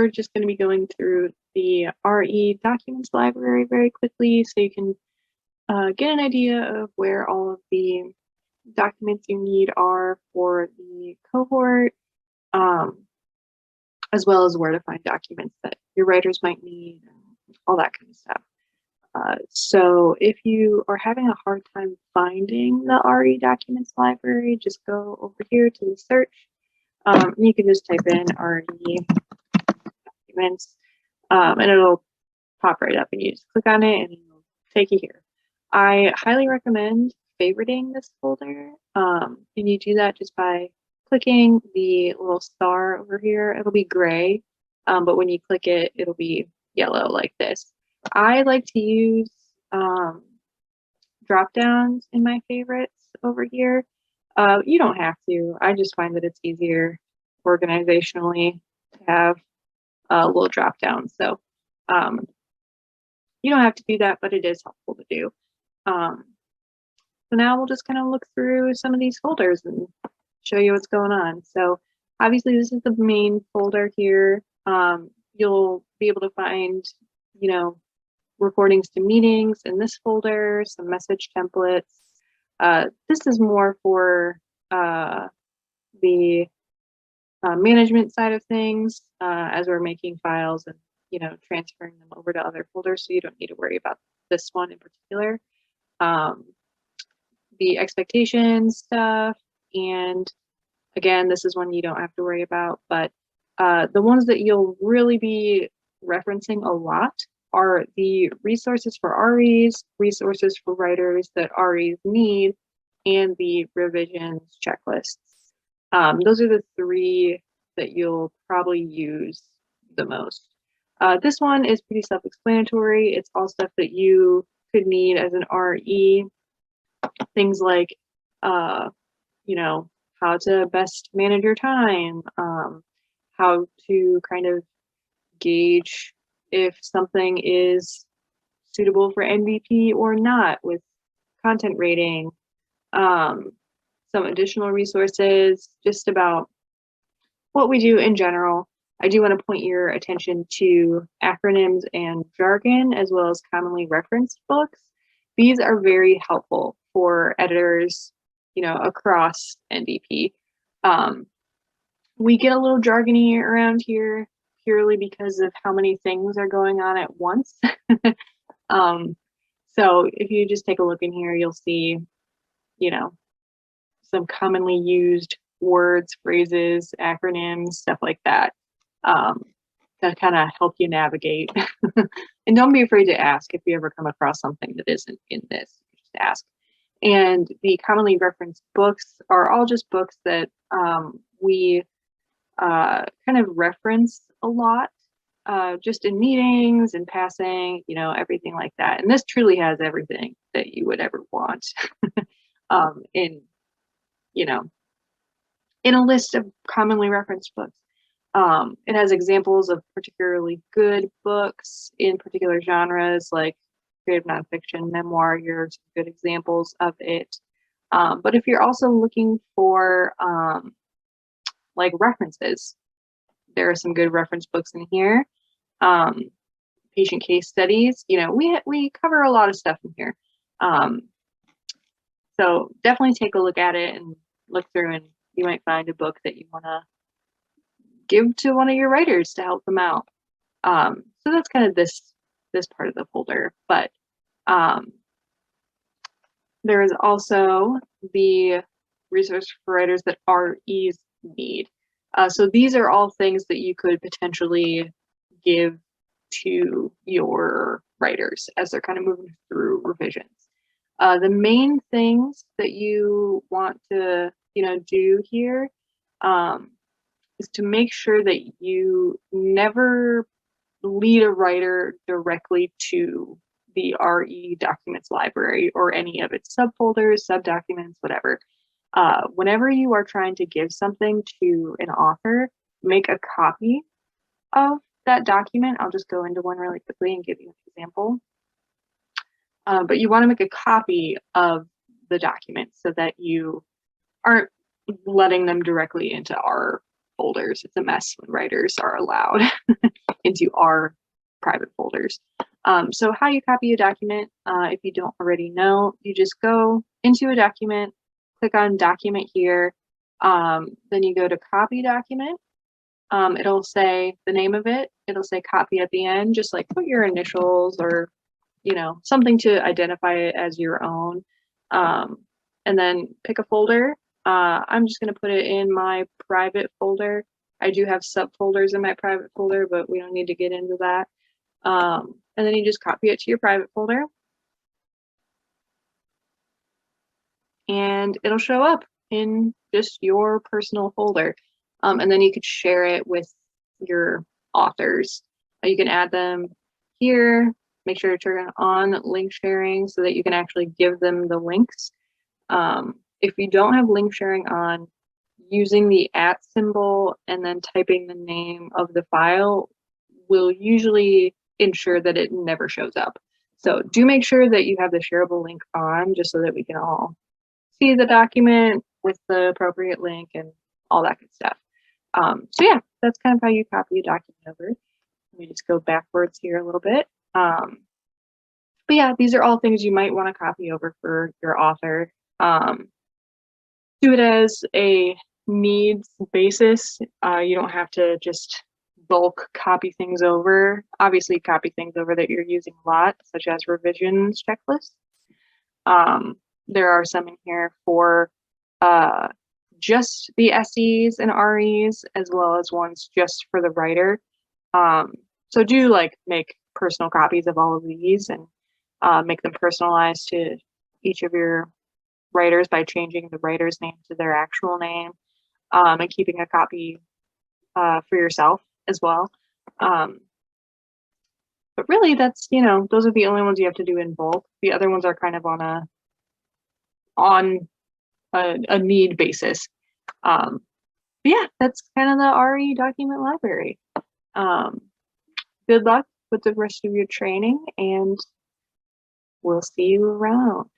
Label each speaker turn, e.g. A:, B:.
A: we're just going to be going through the RE documents library very quickly so you can get an idea of where all of the documents you need are for the cohort, as well as where to find documents that your writers might need and all that kind of stuff. So if you are having a hard time finding the RE documents library, just go over here to the search. You can just type in RE documents and it'll pop right up and you just click on it and it'll take you here. I highly recommend favoriting this folder. And you do that just by clicking the little star over here. It'll be gray, but when you click it, it'll be yellow like this. I like to use drop downs in my favorites over here. You don't have to. I just find that it's easier organizationally to have a little drop down. So you don't have to do that, but it is helpful to do. So now we'll just kind of look through some of these folders and show you what's going on. So obviously this is the main folder here. You'll be able to find, recordings to meetings in this folder, some message templates. This is more for the management side of things as we're making files and transferring them over to other folders, so you don't need to worry about this one in particular. The expectations stuff, and again, this is one you don't have to worry about, but the ones that you'll really be referencing a lot are the resources for REs, resources for writers that REs need, and the revisions checklists. Those are the three that you'll probably use the most. This one is pretty self-explanatory. It's all stuff that you could need as an RE. Things like, how to best manage your time, how to kind of gauge if something is suitable for MVP or not with content rating, some additional resources, just about what we do in general. I do want to point your attention to acronyms and jargon, as well as commonly referenced books. These are very helpful for editors, across NDP. We get a little jargony around here purely because of how many things are going on at once. So if you just take a look in here, you'll see, some commonly used words, phrases, acronyms, stuff like that, to kind of help you navigate. And don't be afraid to ask if you ever come across something that isn't in this, just ask. And the commonly referenced books are all just books that we kind of reference a lot, just in meetings and passing, everything like that. And this truly has everything that you would ever want in a list of commonly referenced books. It has examples of particularly good books in particular genres, like creative nonfiction, memoir. Here are some good examples of it. But if you're also looking for like references, there are some good reference books in here. Patient case studies. We cover a lot of stuff in here. So definitely take a look at it and look through, and you might find a book that you want to give to one of your writers to help them out. So that's kind of this part of the folder, but there is also the resource for writers that REs need. So these are all things that you could potentially give to your writers as they're kind of moving through revisions. The main things that you want to do here is to make sure that you never lead a writer directly to the RE documents library or any of its subfolders, subdocuments, whatever. Whenever you are trying to give something to an author, make a copy of that document. I'll just go into one really quickly and give you an example. But you want to make a copy of the document so that you aren't letting them directly into our folders. It's a mess when writers are allowed into our private folders. So how you copy a document, if you don't already know, you just go into a document, click on document here, then you go to copy document. It'll say the name of it, it'll say copy at the end, just like put your initials or, you know, something to identify it as your own. And then pick a folder. I'm just going to put it in my private folder. I do have subfolders in my private folder, but we don't need to get into that. And then you just copy it to your private folder. And it'll show up in just your personal folder. And then you could share it with your authors. You can add them here. Make sure to turn on link sharing so that you can actually give them the links. If you don't have link sharing on, using the @ symbol and then typing the name of the file will usually ensure that it never shows up. So do make sure that you have the shareable link on, just so that we can all see the document with the appropriate link and all that good stuff. So yeah, that's kind of how you copy a document over. Let me just go backwards here a little bit. But yeah, these are all things you might want to copy over for your author. Do it as a needs basis. You don't have to just bulk copy things over. Obviously, copy things over that you're using a lot, such as revisions checklists. There are some in here for just the SEs and REs, as well as ones just for the writer. So do like make personal copies of all of these and make them personalized to each of your writers by changing the writer's name to their actual name, and keeping a copy for yourself as well. But really, that's, you know, those are the only ones you have to do in bulk. The other ones are kind of on a need basis. But yeah, that's kind of the RE document library. Good luck with the rest of your training, and we'll see you around.